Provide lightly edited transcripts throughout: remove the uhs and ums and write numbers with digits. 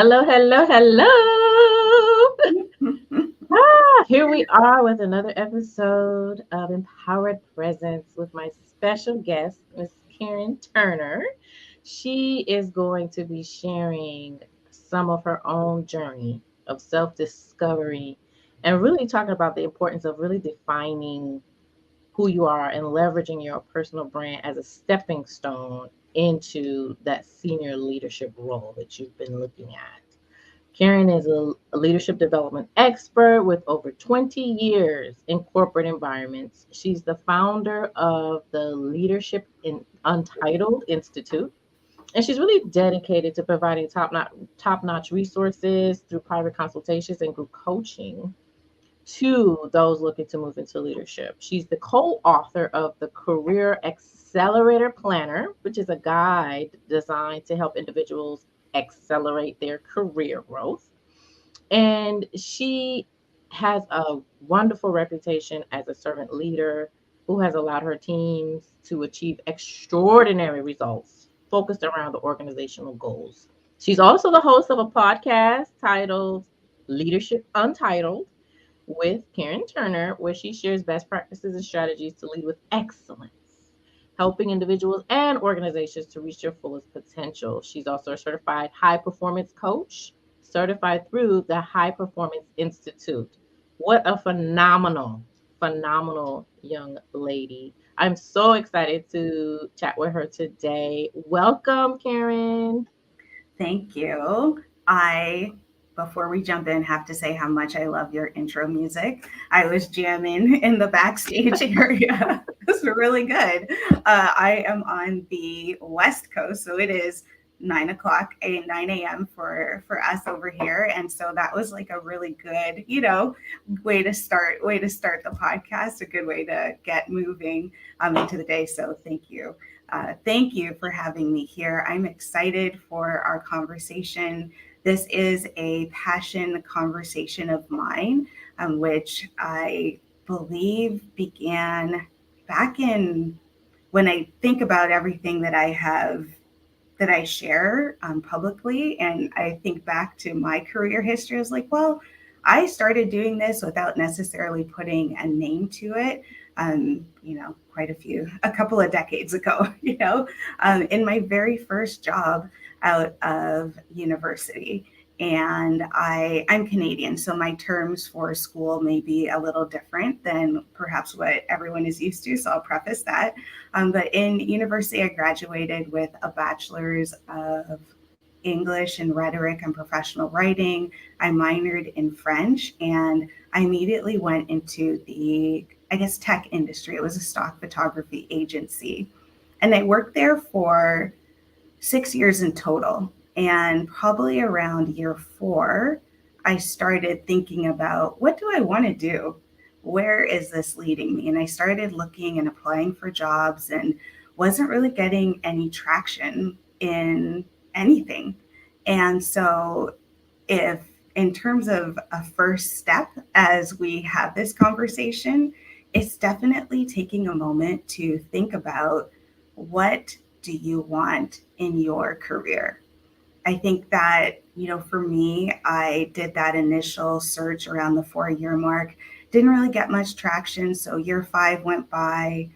Hello, hello, hello. Here we are with another episode of Empowered Presence with my special guest, Miss Kareen Turner. She is going to be sharing some of her own journey of self discovery and really talking about the importance of really defining who you are and leveraging your personal brand as a stepping stone into that senior leadership role that you've been looking at. Karen is a leadership development expert with over 20 years in corporate environments. She's the founder of the Leadership in Untitled Institute, and she's really dedicated to providing top-notch resources through private consultations and group coaching to those looking to move into leadership. She's the co author of the Career Accelerator Planner, which is a guide designed to help individuals accelerate their career growth. And she has a wonderful reputation as a servant leader who has allowed her teams to achieve extraordinary results focused around the organizational goals. She's also the host of a podcast titled Leadership Untitled with Kareen Turner, where she shares best practices and strategies to lead with excellence, helping individuals and organizations to reach their fullest potential. She's also a certified high performance coach, certified through the High Performance Institute. What a phenomenal young lady. I'm so excited to chat with her today. Welcome, Karen. Thank you. Before we jump in, have to say how much I love your intro music. I was jamming in the backstage area. It's really good. I am on the West Coast, so it is 9 o'clock, 9 a.m. for us over here, and so that was like a really good, way to start the podcast. A good way to get moving into the day. So thank you. Thank you for having me here. I'm excited for our conversation. This is a passion conversation of mine, which I believe began back in when I think about everything that I share publicly, and I think back to my career history. I was like, well, I started doing this without necessarily putting a name to it. A couple of decades ago, in my very first job out of university. And I'm Canadian, so my terms for school may be a little different than perhaps what everyone is used to. So I'll preface that. But in university, I graduated with a bachelor's of English and rhetoric and professional writing. I minored in French, and I immediately went into the, I guess, tech industry. It was a stock photography agency. And I worked there for 6 years in total. And probably around year four, I started thinking about, what do I want to do? Where is this leading me? And I started looking and applying for jobs and wasn't really getting any traction in anything. And so, if in terms of a first step as we have this conversation, it's definitely taking a moment to think about, what do you want in your career? I think that, for me, I did that initial search around the 4 year mark, didn't really get much traction. So year five went by,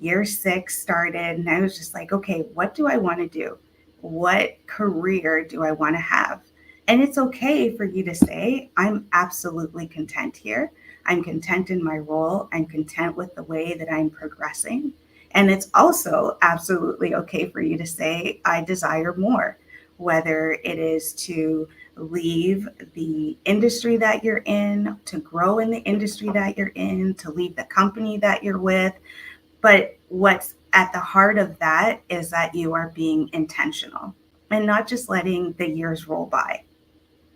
year six started, and I was just like, okay, what do I want to do? What career do I want to have? And it's okay for you to say, I'm absolutely content here. I'm content in my role. I'm content with the way that I'm progressing. And it's also absolutely okay for you to say, I desire more, whether it is to leave the industry that you're in, to grow in the industry that you're in, to leave the company that you're with. But what's at the heart of that is that you are being intentional and not just letting the years roll by.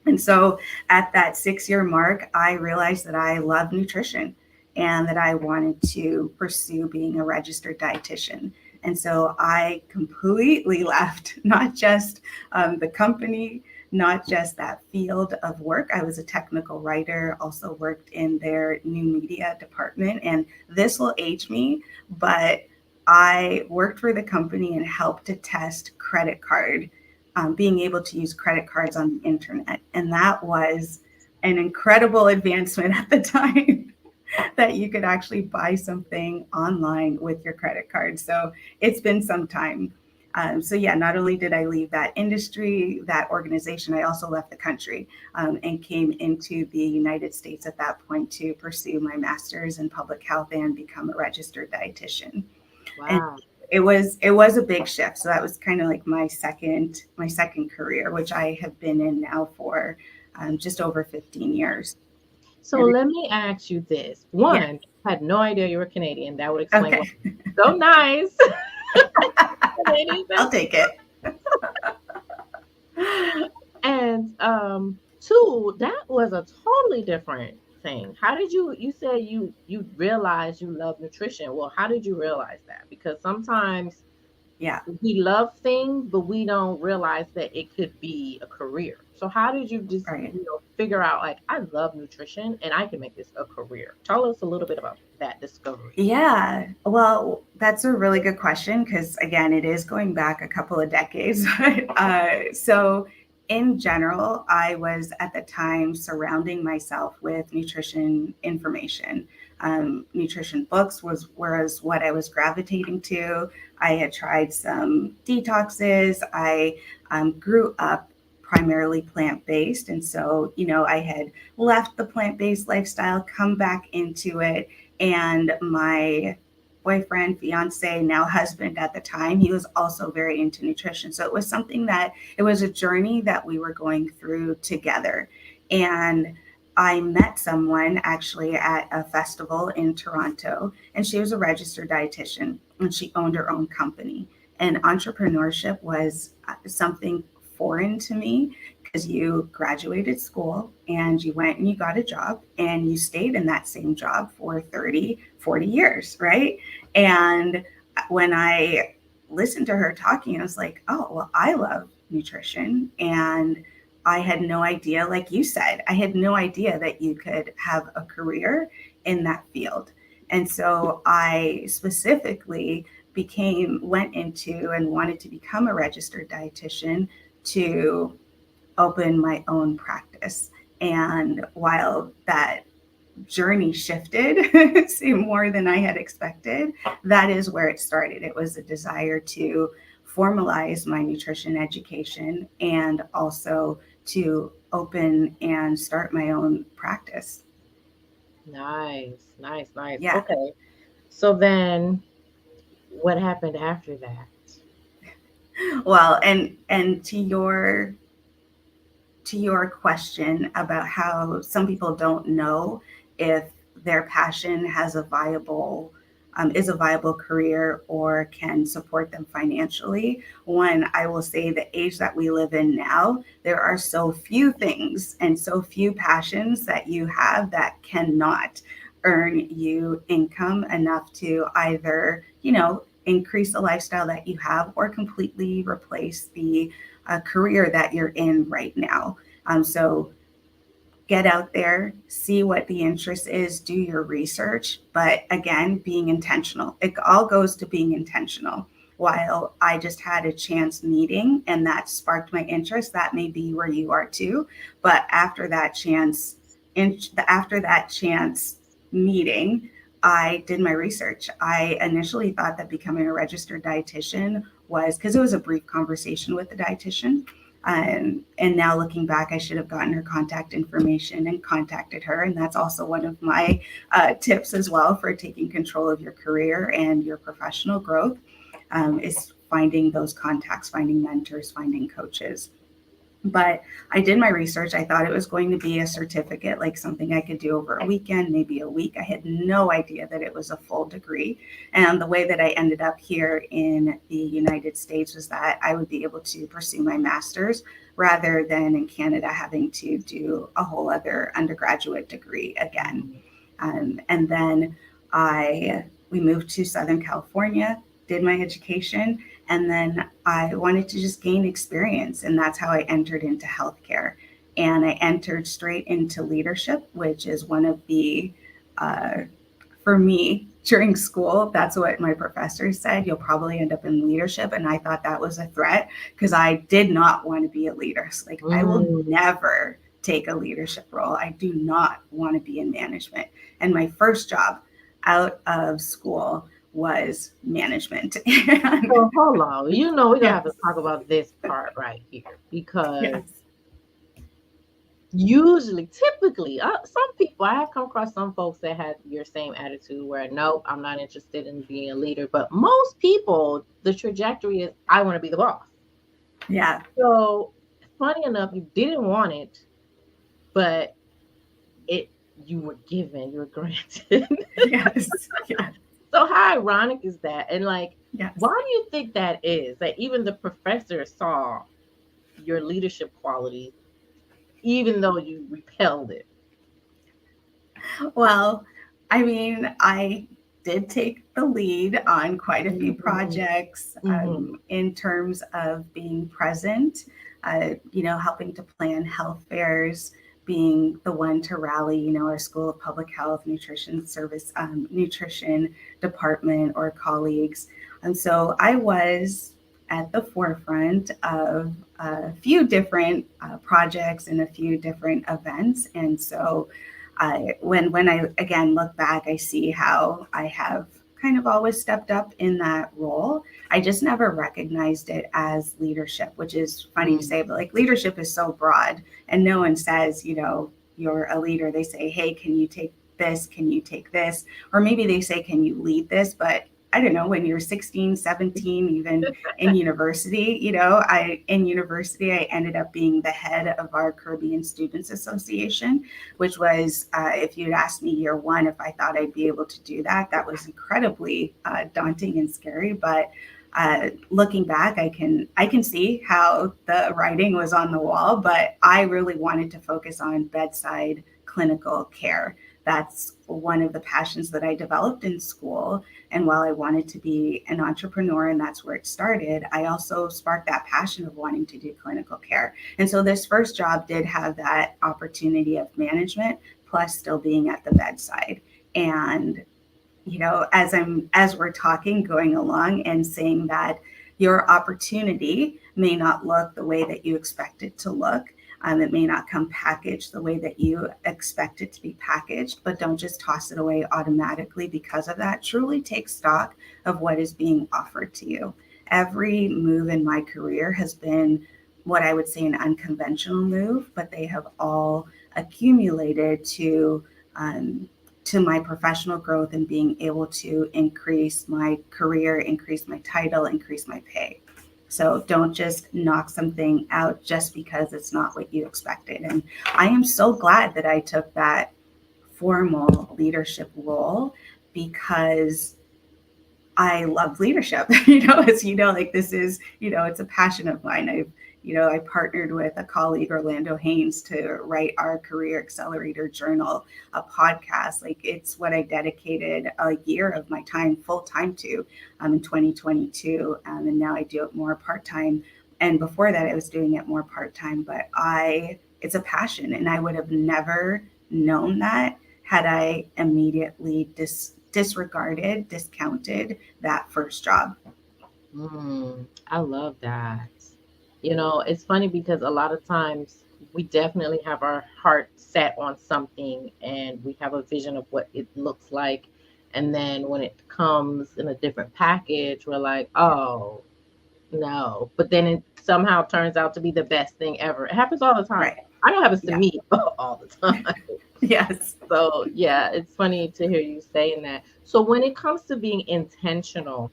And so at that 6 year mark, I realized that I love nutrition and that I wanted to pursue being a registered dietitian. And so I completely left not just the company, not just that field of work. I was a technical writer, also worked in their new media department. And this will age me, but I worked for the company and helped to test credit card being able to use credit cards on the internet. And that was an incredible advancement at the time that you could actually buy something online with your credit card. So it's been some time. So yeah, not only did I leave that industry, that organization, I also left the country and came into the United States at that point to pursue my master's in public health and become a registered dietitian. And Wow. it was a big shift. So that was kind of like my second career, which I have been in now for just over 15 years. So And let me ask you this. yeah, One, I had no idea you were Canadian. That would explain why okay, so nice. Canadians I'll take it. and two, that was a totally different thing. How did you said you realized you love nutrition. Well, how did you realize that? Because sometimes Yeah, we love things, but we don't realize that it could be a career. So how did you just, right. figure out like I love nutrition and I can make this a career? Tell us a little bit about that discovery. Yeah, well, that's a really good question because, again, it is going back a couple of decades. So, in general, I was at the time surrounding myself with nutrition information. Nutrition books was what I was gravitating to. I had tried some detoxes. I grew up primarily plant based, and so I had left the plant based lifestyle, come back into it, and my boyfriend, fiance, now husband at the time, he was also very into nutrition. So it was a journey that we were going through together. And I met someone actually at a festival in Toronto, and she was a registered dietitian and she owned her own company. And entrepreneurship was something foreign to me because you graduated school and you went and you got a job and you stayed in that same job for 30, 40 years, right? And when I listened to her talking, I was like, oh, well, I love nutrition. And I had no idea, like you said, I had no idea that you could have a career in that field. And so I specifically went into and wanted to become a registered dietitian to open my own practice. And while that journey shifted more than I had expected, that is where it started. It was a desire to formalize my nutrition education and also to open and start my own practice. Nice, nice, nice. Yeah. Okay. So then what happened after that? Well, and to your question about how some people don't know if their passion has a viable is a viable career or can support them financially. One, I will say the age that we live in now, there are so few things and so few passions that you have that cannot earn you income enough to either, increase the lifestyle that you have or completely replace the career that you're in right now. So get out there, see what the interest is, do your research. But again, being intentional. It all goes to being intentional. While I just had a chance meeting and that sparked my interest, that may be where you are too. But after that chance meeting, I did my research. I initially thought that becoming a registered dietitian was because it was a brief conversation with the dietitian. And now looking back, I should have gotten her contact information and contacted her. And that's also one of my tips as well for taking control of your career and your professional growth, is finding those contacts, finding mentors, finding coaches. But I did my research. I thought it was going to be a certificate, like something I could do over a weekend, maybe a week. I had no idea that it was a full degree. And the way that I ended up here in the United States was that I would be able to pursue my master's rather than in Canada having to do a whole other undergraduate degree again. Mhm. And then I we moved to Southern California, did my education, and then I wanted to just gain experience, and that's how I entered into healthcare. And I entered straight into leadership, which is one of the, uh, for me, during school, that's what my professor said. You'll probably end up in leadership. And I thought that was a threat because I did not want to be a leader. So, like, I will Mm. never take a leadership role. I do not want to be in management. And my first job out of school was management. And So hold on. We're gonna have to yes, talk about this part right here because yes, usually, typically, some people I have come across some folks that had your same attitude where nope, I'm not interested in being a leader. But most people, the trajectory is I want to be the boss. yeah, So funny enough, you didn't want it, but it you were given, you were granted. yes, yes, So how ironic is that? And like, yes. why do you think that is? That even the professor saw your leadership qualities, even though you repelled it. Well, I mean, I did take the lead on quite a few Hmm. projects Hmm. in terms of being present, helping to plan health fairs, being the one to rally, our School of Public Health, Nutrition Service, Nutrition Department or colleagues. And so I was at the forefront of a few different projects and a few different events. And so when I again look back, I see how I have kind of always stepped up in that role. I just never recognized it as leadership, which is funny to Mm. say, but like leadership is so broad, and no one says, you're a leader. They say, hey, can you take this? Can you take this? Or maybe they say, can you lead this? But I don't know, when you're 16, 17, even in university, I ended up being the head of our Caribbean Students Association, which was, if you'd asked me year one if I thought I'd be able to do that, that was incredibly daunting and scary. But looking back, I can see how the writing was on the wall. But I really wanted to focus on bedside clinical care. That's one of the passions that I developed in school. And while I wanted to be an entrepreneur, and that's where it started, I also sparked that passion of wanting to do clinical care. And so this first job did have that opportunity of management plus still being at the bedside. And as we're talking, going along and saying that your opportunity may not look the way that you expect it to look. It may not come packaged the way that you expect it to be packaged, but don't just toss it away automatically because of that. Truly take stock of what is being offered to you. Every move in my career has been what I would say an unconventional move, but they have all accumulated um, to my professional growth and being able to increase my career, increase my title, increase my pay. So don't just knock something out just because it's not what you expected. And I am so glad that I took that formal leadership role because I love leadership. As you know, like this is, it's a passion of mine. I partnered with a colleague, Orlando Haynes, to write our Career Accelerator Journal, a podcast. Like it's what I dedicated a year of my time full time to in 2022. And now I do it more part time. And before that, I was doing it more part time. But it's a passion, and I would have never known that had I immediately disregarded, discounted that first job. I love that. It's funny because a lot of times we definitely have our heart set on something and we have a vision of what it looks like. And then when it comes in a different package, we're like, oh, no. But then it somehow turns out to be the best thing ever. It happens all the time. Right. I know it happens to Yeah. me all the time. Yes. So, yeah, it's funny to hear you saying that. So, when it comes to being intentional,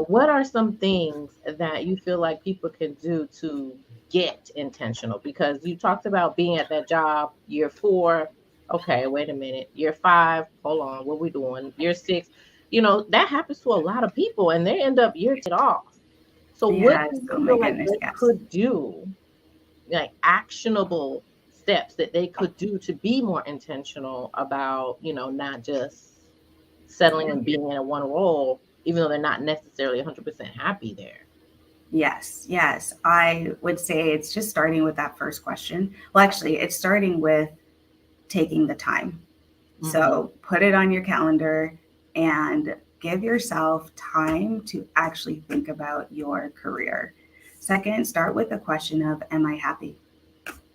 what are some things that you feel like people can do to get intentional? Because you talked about being at that job year four. Okay, wait a minute. Year five, hold on, what we doing? Year six, that happens to a lot of people and they end up year off. So, what Yes. do you Oh my feel like goodness. they Yes. could do, like actionable steps that they could do to be more intentional about, not just settling and being in a one role, even though they're not necessarily 100% happy there. Yes. Yes. I would say it's just starting with that first question. Well, actually, it's starting with taking the time. Mm-hmm. So put it on your calendar and give yourself time to actually think about your career. Second, start with the question of, am I happy?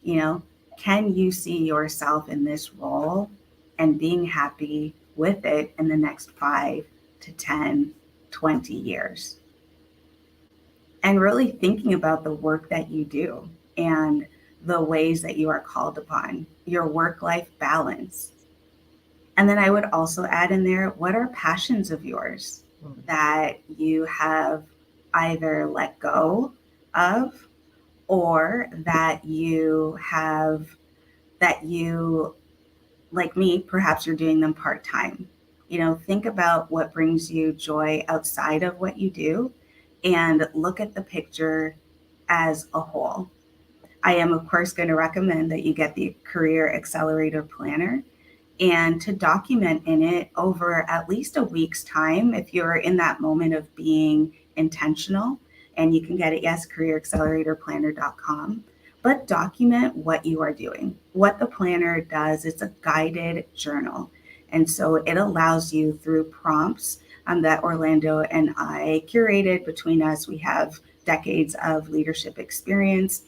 You know, can you see yourself in this role and being happy with it in the next 5 to 10, 20 years? And really thinking about the work that you do and the ways that you are called upon, your work life balance. And then I would also add in there, what are passions of yours that you have either let go of, or that you have, that you, like me, perhaps you're doing them part time. You know, think about what brings you joy outside of what you do and look at the picture as a whole. I am, of course, going to recommend that you get the Career Accelerator Planner and to document in it over at least a week's time if you're in that moment of being intentional. And you can get it, yes, careeracceleratorplanner.com. But document what you are doing. What the planner does, it's a guided journal. And so it allows you through prompts that Orlando and I curated between us. We have decades of leadership experience,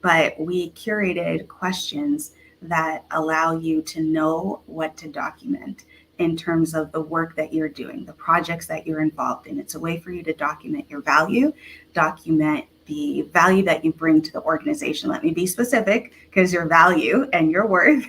but we curated questions that allow you to know what to document in terms of the work that you're doing, the projects that you're involved in. It's a way for you to document your value, document the value that you bring to the organization. Let me be specific, because your value and your worth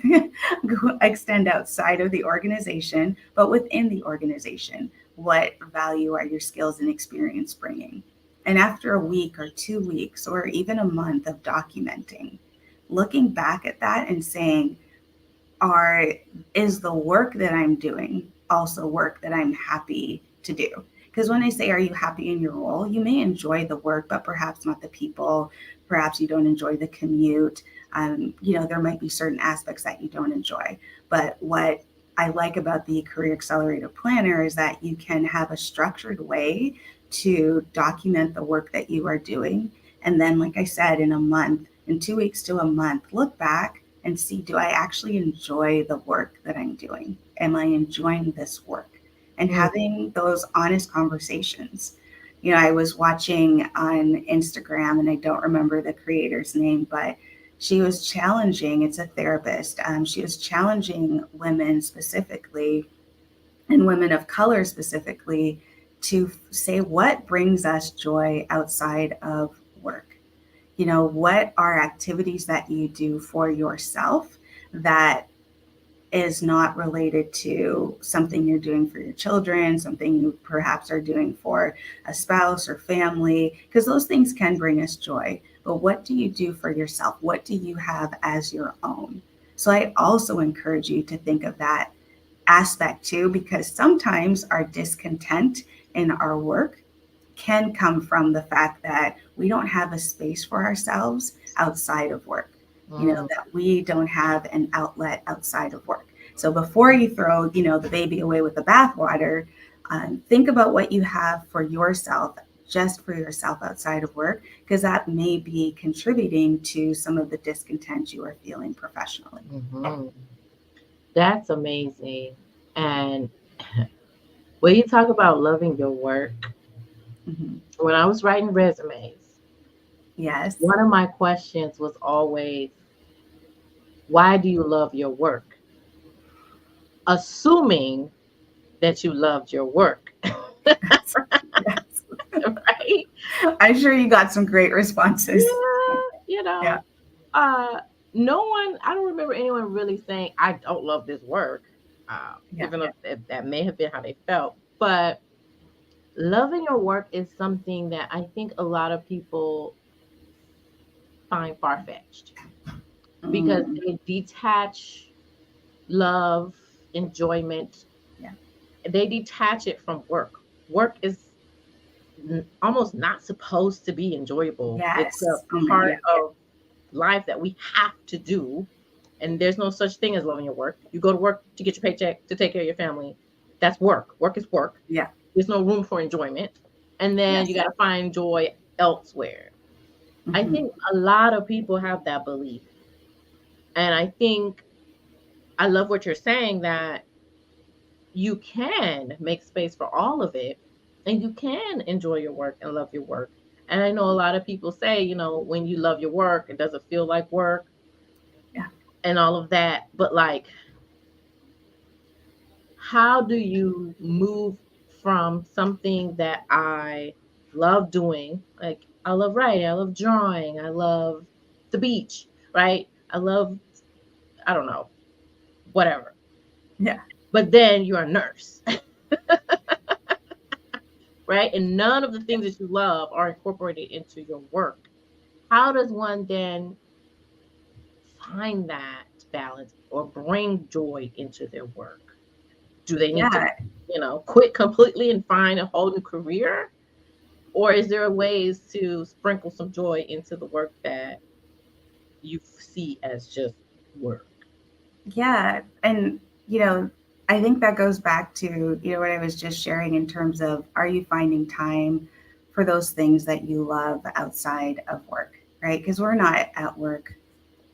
extend outside of the organization, but within the organization. What value are your skills and experience bringing? And after a week or 2 weeks or even a month of documenting, looking back at that and saying, are is the work that I'm doing also work that I'm happy to do? Because when I say, are you happy in your role, you may enjoy the work, but perhaps not the people. Perhaps you don't enjoy the commute. There might be certain aspects that you don't enjoy. But what I like about the Career Accelerator Planner is that you can have a structured way to document the work that you are doing. And then, like I said, in a month, in 2 weeks to a month, look back and see, do I actually enjoy the work that I'm doing? Am I enjoying this work? And Mm-hmm. having those honest conversations. I was watching on Instagram, and I don't remember the creator's name, but she was challenging, it's a therapist, she was challenging women specifically, and women of color specifically, to say what brings us joy outside of work. What are activities that you do for yourself that is not related to something you're doing for your children, something you perhaps are doing for a spouse or family, because those things can bring us joy. But what do you do for yourself? What do you have as your own? So I also encourage you to think of that aspect too, because sometimes our discontent in our work can come from the fact that we don't have a space for ourselves outside of work, that we don't have an outlet outside of work. So before you throw, the baby away with the bathwater, think about what you have for yourself, just for yourself outside of work, because that may be contributing to some of the discontent you are feeling professionally. Mm-hmm. That's amazing. And when you talk about loving your work, Hmm. when I was writing resumes, Yes. one of my questions was always, why do you love your work? Assuming that you loved your work, Yes. right? I'm sure you got some great responses. Yeah, Yeah. uh, no one, I don't remember anyone really saying, I don't love this work, Yeah. even though that may have been how they felt. But loving your work is something that I think a lot of people find far fetched because Mm, they detach love, enjoyment, yeah. they detach it from work. Work is almost not supposed to be enjoyable. It's a Yes. Oh my, part yeah. of life that we have to do. And there's no such thing as loving your work. You go to work to get your paycheck to take care of your family. That's work. Work is work. Yeah. There's no room for enjoyment. And then you Yes. got to find joy elsewhere. I Hmm. think a lot of people have that belief. And I think I love what you're saying, that you can make space for all of it, and you can enjoy your work and love your work. And I know a lot of people say, when you love your work, it doesn't feel like work Yeah. and all of that. But like, how do you move from something that I love doing? Like, I love writing, I love drawing, I love the beach, right? I love, I don't know, whatever. Yeah. But then you're a nurse, right? And none of the things that you love are incorporated into your work. How does one then find that balance or bring joy into their work? Do they need to, Yeah. quit completely and find a whole new career? Or is there ways to sprinkle some joy into the work that you see as just work? Yeah. And, you know, I think that goes back to, what I was just sharing in terms of, are you finding time for those things that you love outside of work, right? Because we're not at work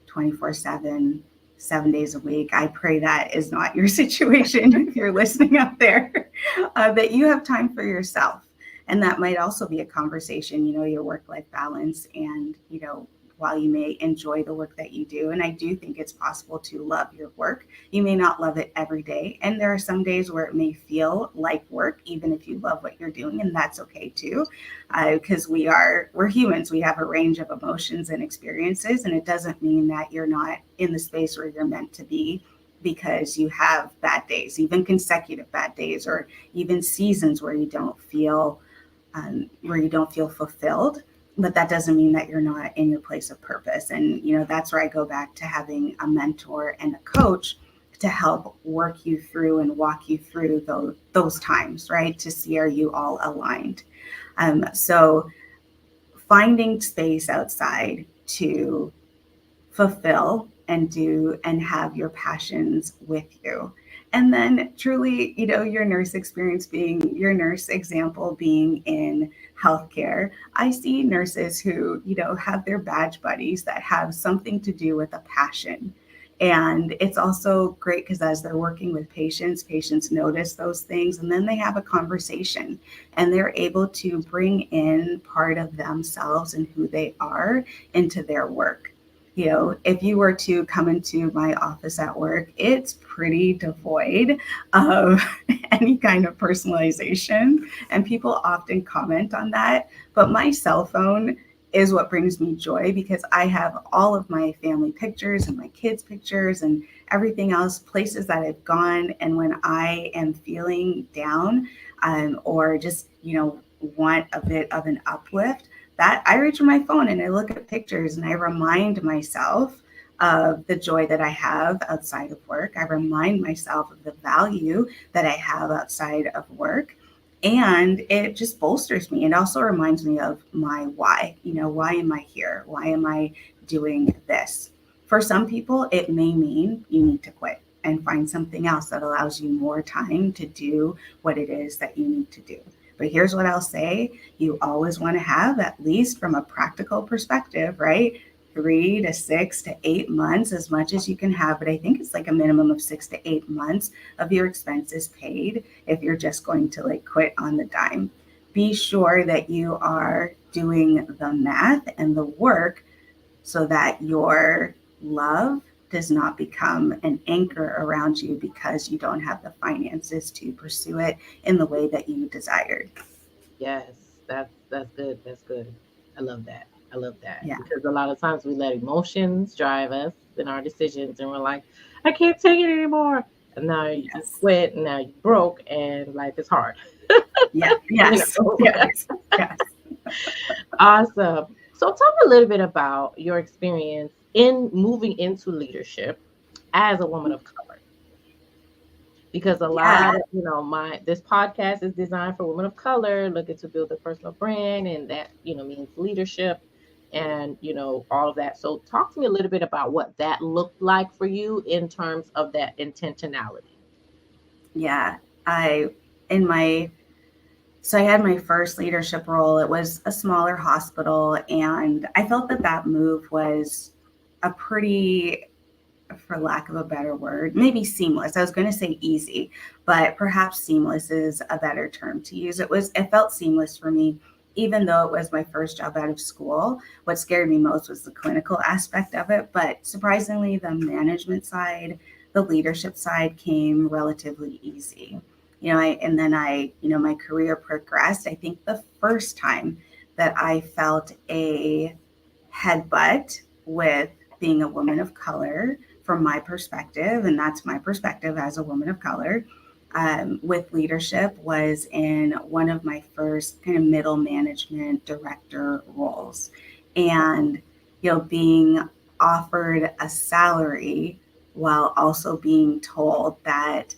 24/7, 7 days a week. I pray that is not your situation if you're listening out there, that you have time for yourself. And that might also be a conversation, your work life balance. And, while you may enjoy the work that you do, and I do think it's possible to love your work, you may not love it every day. And there are some days where it may feel like work, even if you love what you're doing, and that's okay too, because we're humans. We have a range of emotions and experiences, and it doesn't mean that you're not in the space where you're meant to be because you have bad days, even consecutive bad days, or even seasons where you don't feel fulfilled. But that doesn't mean that you're not in your place of purpose. And that's where I go back to having a mentor and a coach to help work you through and walk you through those times, right? To see, are you all aligned? So finding space outside to fulfill and do and have your passions with you. And then truly, your nurse example being in healthcare. I see nurses who, have their badge buddies that have something to do with a passion. And it's also great because as they're working with patients notice those things, and then they have a conversation and they're able to bring in part of themselves and who they are into their work. If you were to come into my office at work, it's pretty devoid of any kind of personalization. And people often comment on that. But my cell phone is what brings me joy because I have all of my family pictures and my kids' pictures and everything else, places that I've gone. And when I am feeling down, or just, want a bit of an uplift, that I reach for my phone and I look at pictures and I remind myself of the joy that I have outside of work. I remind myself of the value that I have outside of work. And it just bolsters me. It also reminds me of my why. Why am I here? Why am I doing this? For some people, it may mean you need to quit and find something else that allows you more time to do what it is that you need to do. But here's what I'll say: you always want to have, at least from a practical perspective, right? 3 to 6 to 8 months, as much as you can have. But I think it's like a minimum of 6 to 8 months of your expenses paid if you're just going to like quit on the dime. Be sure that you are doing the math and the work so that your love does not become an anchor around you because you don't have the finances to pursue it in the way that you desired. Yes, that's good. That's good. I love that. I love that Yeah. because a lot of times we let emotions drive us in our decisions, and we're like, I can't take it anymore. And now you Yes. quit, and now you broke, and life is hard. Yeah. you Yes. know. Yes. Yes. Awesome. So talk a little bit about your experience in moving into leadership as a woman of color, because a Yeah. lot of my this podcast is designed for women of color looking to build a personal brand, and that means leadership and all of that. So talk to me a little bit about what that looked like for you in terms of that intentionality. Yeah. I, in my, so I had my first leadership role. It was a smaller hospital, and I felt that that move was a pretty for lack of a better word, maybe seamless. I was going to say easy, but perhaps seamless is a better term to use. It felt seamless for me, even though it was my first job out of school. What scared me most was the clinical aspect of it, but surprisingly, the management side, the leadership side came relatively easy. And then my career progressed. I think the first time that I felt a headbutt with being a woman of color from my perspective, and that's my perspective as a woman of color, with leadership was in one of my first kind of middle management director roles. And, being offered a salary while also being told that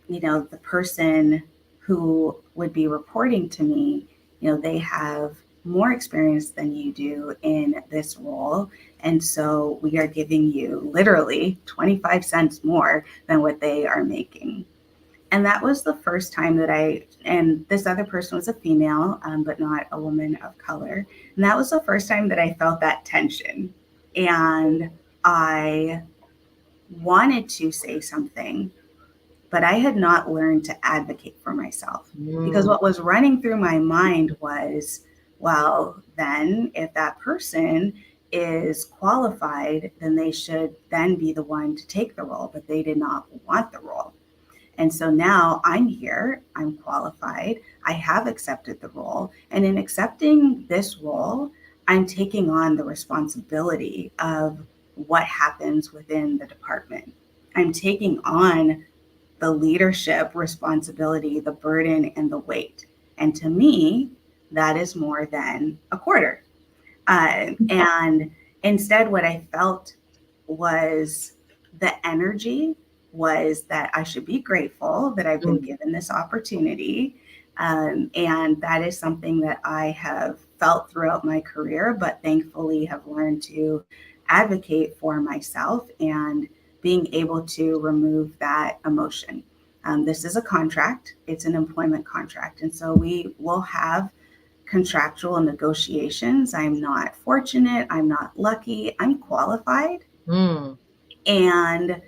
the person who would be reporting to me, they have more experience than you do in this role. And so we are giving you literally 25 cents more than what they are making. And that was the first time and this other person was a female, but not a woman of color. And that was the first time that I felt that tension. And I wanted to say something, but I had not learned to advocate for myself, because Mm, what was running through my mind was, well, then if that person is qualified, then they should then be the one to take the role, but they did not want the role. And so now I'm here, I'm qualified, I have accepted the role. And in accepting this role, I'm taking on the responsibility of what happens within the department. I'm taking on the leadership responsibility, the burden, and the weight. And to me, that is more than a quarter. And instead, what I felt was the energy was that I should be grateful that I've been mm, given this opportunity. And that is something that I have felt throughout my career, but thankfully have learned to advocate for myself and being able to remove that emotion. This is a contract, it's an employment contract. And so we will have contractual negotiations. I'm not fortunate. I'm not lucky. I'm qualified. mm. And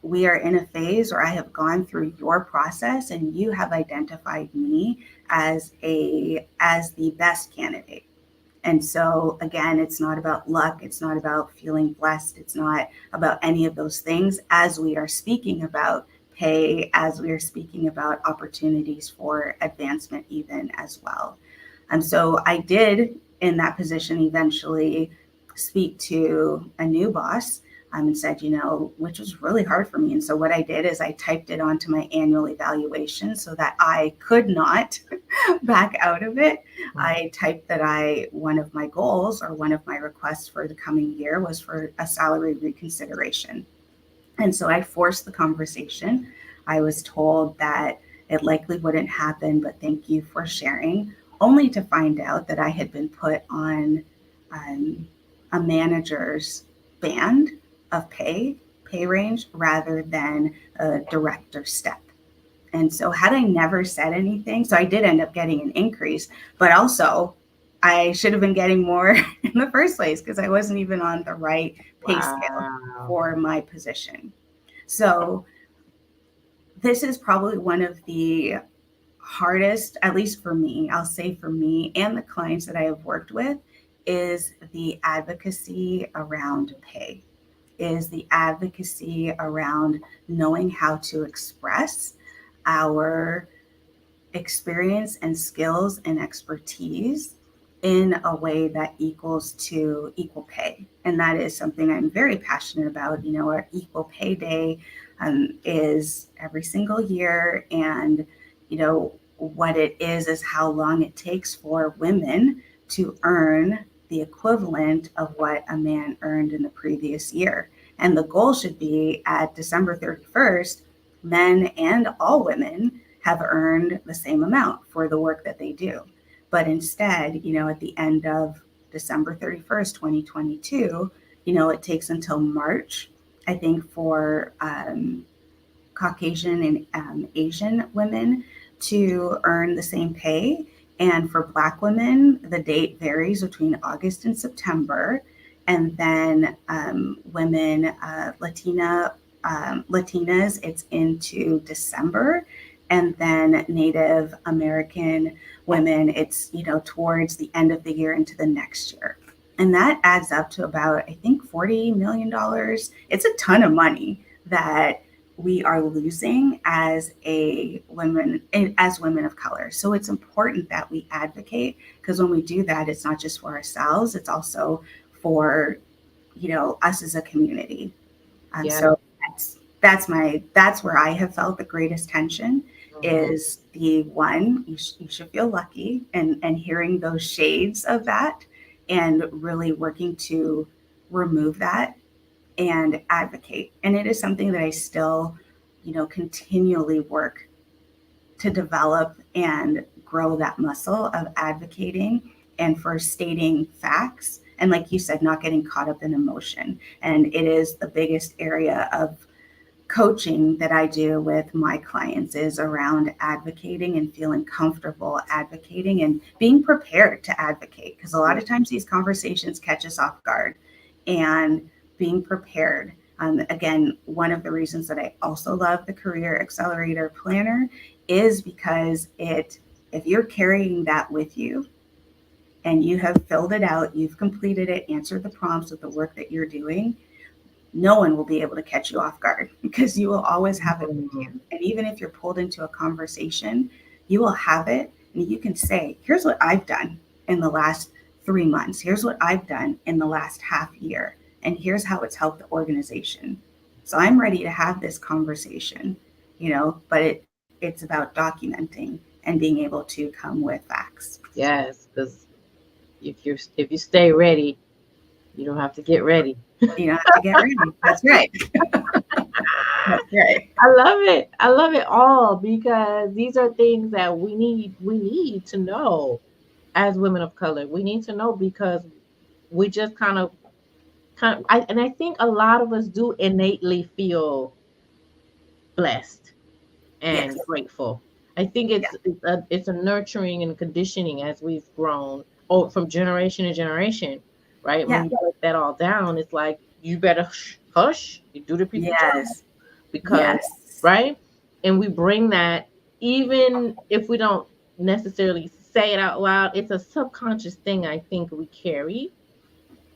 we are in a phase where I have gone through your process and you have identified me as the best candidate. And so again, it's not about luck, it's not about feeling blessed, it's not about any of those things, as we are speaking about pay, as we are speaking about opportunities for advancement even as well. And so I did, in that position, eventually speak to a new boss, and said, which was really hard for me. And so what I did is I typed it onto my annual evaluation so that I could not back out of it. Mm. I typed that one of my goals or one of my requests for the coming year was for a salary reconsideration. And so I forced the conversation. I was told that it likely wouldn't happen, but thank you for sharing, only to find out that I had been put on um, a manager's band of pay range, rather than a director step. And so, had I never said anything, so I did end up getting an increase, but also I should have been getting more in the first place because I wasn't even on the right pay scale Wow. for my position. So, this is probably one of the hardest, at least for me, I'll say for me and the clients that I have worked with, is the advocacy around pay, is the advocacy around knowing how to express our experience and skills and expertise in a way that equals to equal pay. And that is something I'm very passionate about. Our equal pay day is every single year. And, what it is how long it takes for women to earn the equivalent of what a man earned in the previous year. And the goal should be at December 31st, men and all women have earned the same amount for the work that they do. But instead, at the end of December 31st, 2022, it takes until March, I think, for Caucasian and Asian women to earn the same pay. And for Black women, the date varies between August and September. And then women, Latinas, it's into December. And then Native American women, it's, towards the end of the year into the next year. And that adds up to about, I think, $40 million. It's a ton of money that we are losing as women of color. So it's important that we advocate, because when we do that, it's not just for ourselves, it's also for, us as a community. And Yeah. so that's where I have felt the greatest tension, Mhm. is the one, you should feel lucky, and hearing those shades of that, and really working to remove that and advocate. And it is something that I still, continually work to develop and grow that muscle of advocating, and for stating facts. And like you said, not getting caught up in emotion. And it is the biggest area of coaching that I do with my clients, is around advocating and feeling comfortable advocating and being prepared to advocate. Because a lot Yeah. of times these conversations catch us off guard, and being prepared. Again, one of the reasons that I also love the Career Accelerator Planner is because if you're carrying that with you and you have filled it out, you've completed it, answered the prompts of the work that you're doing, no one will be able to catch you off guard, because you will always have it with you. Mhm. And even if you're pulled into a conversation, you will have it, and you can say, here's what I've done in the last 3 months. Here's what I've done in the last half year. And here's how it's helped the organization. So I'm ready to have this conversation, but it's about documenting and being able to come with facts. Yes, because if you stay ready, you don't have to get ready. You don't have to get ready. That's right. That's right. I love it. I love it all because these are things that we need to know as women of color. We need to know because we just and I think a lot of us do innately feel blessed Yes. and grateful. I think Yeah. it's a nurturing and conditioning as we've grown from generation to generation, right? When Yeah. you break that all down, it's like you better hush, you do the people job Yes. because Yes. right, and we bring that even if we don't necessarily say it out loud. It's a subconscious thing I think we carry,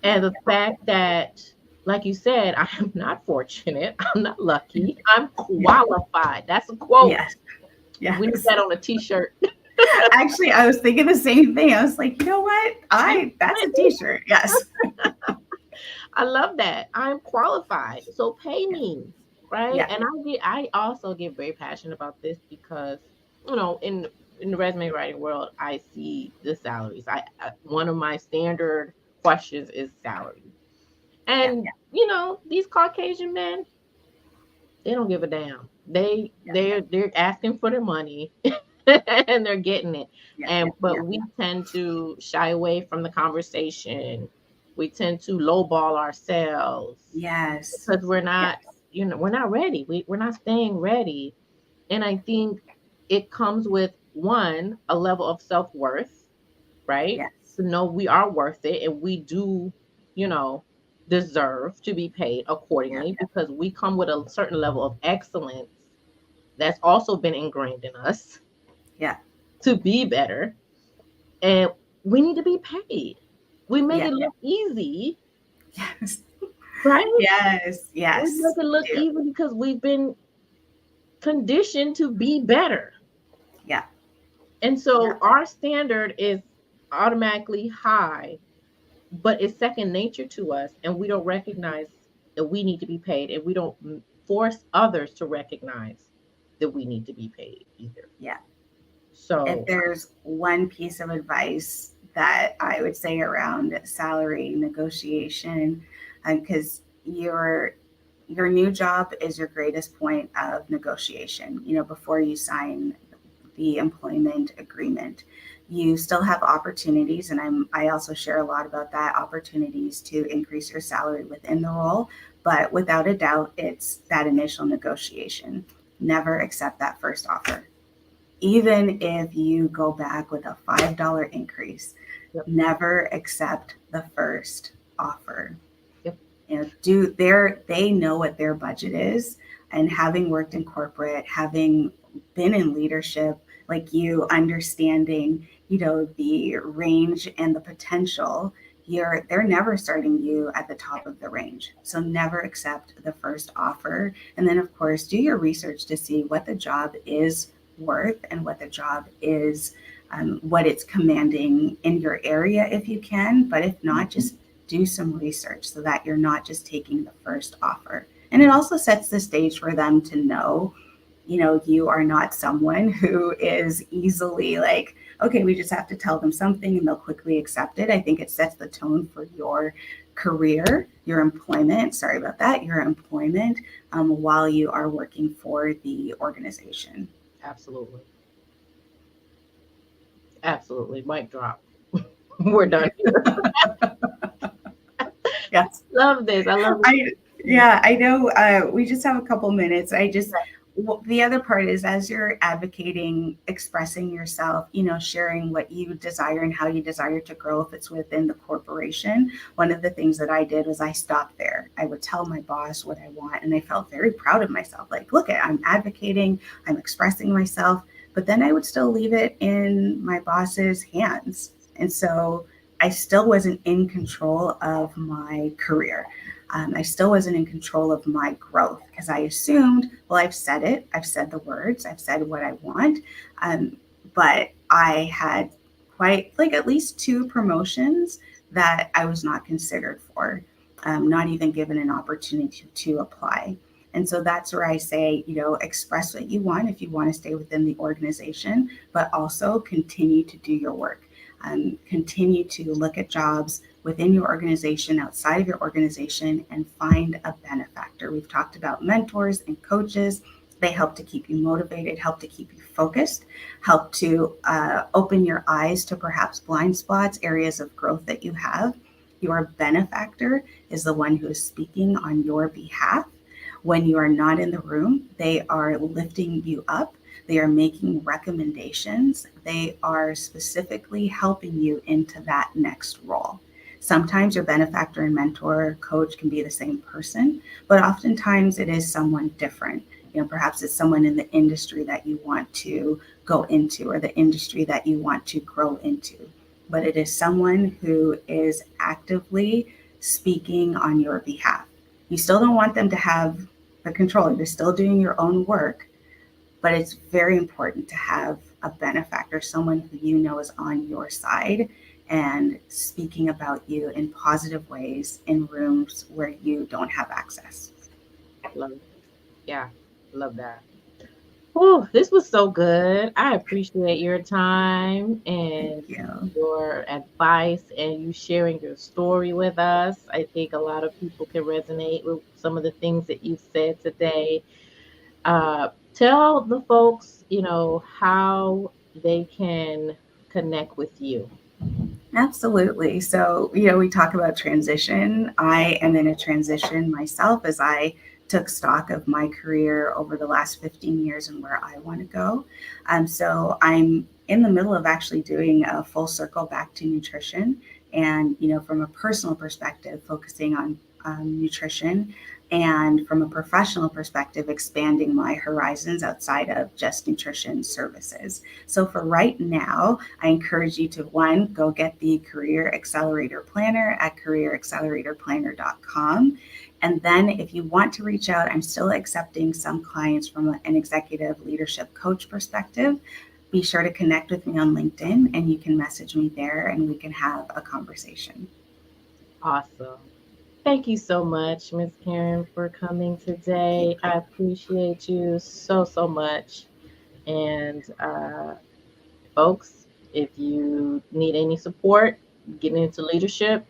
and the fact that, like you said, I am not fortunate, I'm not lucky, I'm Yeah. qualified. That's a quote. Yes. We need Yes. that on a t-shirt. Actually, I was thinking the same thing. I was like, you know what? I'm That's a t-shirt. Yes. I love that. I'm qualified, so pay Yeah. me, right? Yeah. And I also get very passionate about this because in the resume writing world, I see the salaries. One of my standard questions is salary, Yeah. and these Caucasian men, they don't give a damn. Yeah. They're asking for their money and they're getting it. Yeah. And Yeah. but we tend to shy away from the conversation. We tend to lowball ourselves Yes. because we're Yes. not, we're not ready. We're not staying ready. And I think it comes with one, a level of self-worth, right? Yes. To know we are worth it and we do, you know, deserve to be paid Yeah. accordingly because we come with a certain level of excellence that's also been ingrained in us Yeah. to be better. And we need to be paid. We make Yeah. it look easy, Yes. right? Yes. We make Yes. it We look do. easy because we've been conditioned to be better. Yeah. And Yeah. so our standard is automatically high, but it's second nature to us. And we don't recognize that we need to be paid. And we don't force others to recognize that we need to be paid either. Yeah. If So, there's one piece of advice that I would say around salary negotiation, because your new job is your greatest point of negotiation. Before you sign the employment agreement, you still have opportunities, and I also share a lot about that, opportunities to increase your salary within the role. But without a doubt, it's that initial negotiation. Never accept that first offer, even if you go back with a $5 increase. yep. Never accept the first offer. Do they know what their budget is, and having worked in corporate, having been in leadership like you, understanding the range and the potential, they're never starting you at the top of the range. So never accept the first offer. And then of course do your research to see what the job is worth and what the job is, what it's commanding in your area if you can. But if not, just do some research so that you're not just taking the first offer. And it also sets the stage for them to know, you are not someone who is easily like, okay, we just have to tell them something and they'll quickly accept it. I think it sets the tone for your career, your employment, sorry about that, your employment, while you are working for the organization. Absolutely. Absolutely. Mic drop. We're done here. Yes. Love this. I love I it. Yeah, I know. We just have a couple minutes. The other part is, as you're advocating, expressing yourself, sharing what you desire and how you desire to grow. If it's within the corporation, one of the things that I did was I stopped there. I would tell my boss what I want, and I felt very proud of myself. Like, look, I'm advocating, I'm expressing myself, but then I would still leave it in my boss's hands, and so I still wasn't in control of my career. I still wasn't in control of my growth because I assumed, well, I've said it, I've said the words, I've said what I want. Um, but I had quite like at least two promotions that I was not considered for, not even given an opportunity to apply. And so that's where I say, express what you want if you want to stay within the organization, but also continue to do your work. Continue to look at jobs within your organization, outside of your organization, and find a benefactor. We've talked about mentors and coaches. They help to keep you motivated, help to keep you focused, help to open your eyes to perhaps blind spots, areas of growth that you have. Your benefactor is the one who is speaking on your behalf. When you are not in the room, they are lifting you up. They are making recommendations. They are specifically helping you into that next role. Sometimes your benefactor and mentor coach can be the same person, but oftentimes it is someone different. Perhaps it's someone in the industry that you want to go into or the industry that you want to grow into. But it is someone who is actively speaking on your behalf. You still don't want them to have the control. You're still doing your own work, but it's very important to have a benefactor, someone who you know is on your side and speaking about you in positive ways in rooms where you don't have access. Love it. Yeah. Love that. Oh, this was so good. I appreciate your time Thank and you. your advice and you sharing your story with us. I think a lot of people can resonate with some of the things that you said today. Tell the folks, how they can connect with you. Absolutely. So, we talk about transition. I am in a transition myself as I took stock of my career over the last 15 years and where I want to go. So, I'm in the middle of actually doing a full circle back to nutrition. And, from a personal perspective, focusing on nutrition, and from a professional perspective, expanding my horizons outside of just nutrition services. So, for right now, I encourage you to one, go get the Career Accelerator Planner at careeracceleratorplanner.com. And then if you want to reach out, I'm still accepting some clients from an executive leadership coach perspective. Be sure to connect with me on LinkedIn and you can message me there and we can have a conversation. Awesome. Thank you so much, Miss Karen, for coming today. I appreciate you so, so much. And folks, if you need any support getting into leadership,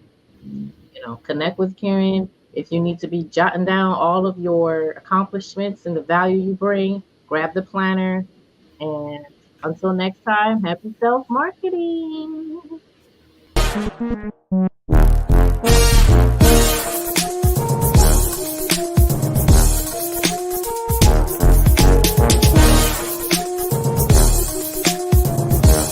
connect with Karen. If you need to be jotting down all of your accomplishments and the value you bring, grab the planner. And until next time, happy self marketing.